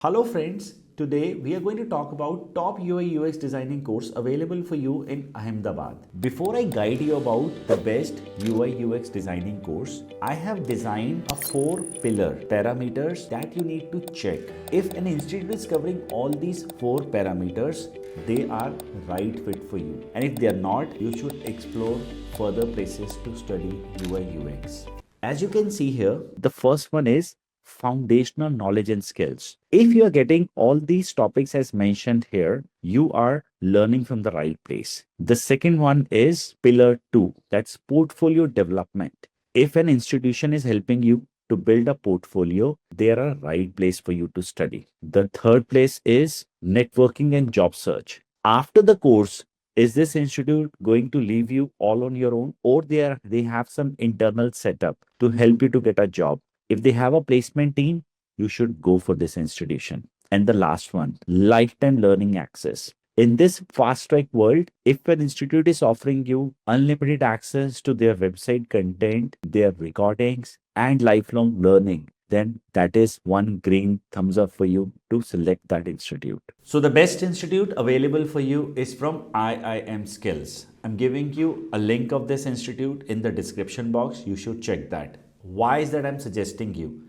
Hello friends, today we are going to talk about top UI UX designing course available for you in Ahmedabad. Before I guide you about the best UI UX designing course, I have designed a 4-pillar parameters that you need to check. If an institute is covering all these 4 parameters, they are right fit for you. And if they are not, you should explore further places to study UI UX. As you can see here, the first one is foundational knowledge and skills. If you are getting all these topics as mentioned here, you are learning from the right place. The second one is pillar 2, that's portfolio development. If an institution is helping you to build a portfolio, they are a right place for you to study. The third place is networking and job search. After the course, is this institute going to leave you all on your own, or they have some internal setup to help you to get a job? If they have a placement team, you should go for this institution. And the last one, lifetime learning access. In this fast track world, if an institute is offering you unlimited access to their website content, their recordings, and lifelong learning, then that is one green thumbs up for you to select that institute. So the best institute available for you is from IIM Skills. I'm giving you a link of this institute in the description box. You should check that. Why is that I'm suggesting you?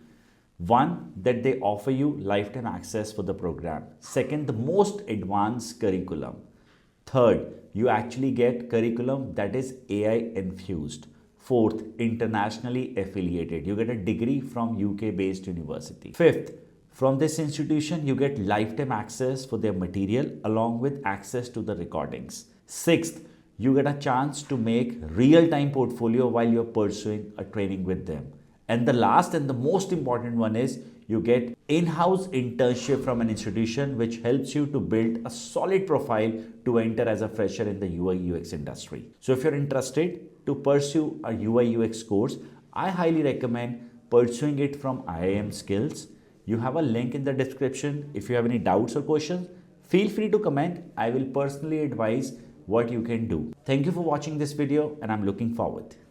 One, that they offer you lifetime access for the program. Second, the most advanced curriculum. Third, you actually get curriculum that is AI infused. Fourth, internationally affiliated. You get a degree from UK based university. Fifth, from this institution, you get lifetime access for their material along with access to the recordings. Sixth, you get a chance to make real-time portfolio while you're pursuing a training with them. And the last and the most important one is you get in-house internship from an institution which helps you to build a solid profile to enter as a fresher in the UI UX industry. So if you're interested to pursue a UI UX course, I highly recommend pursuing it from IIM Skills. You have a link in the description. If you have any doubts or questions, feel free to comment. I will personally advise what you can do. Thank you for watching this video and I'm looking forward.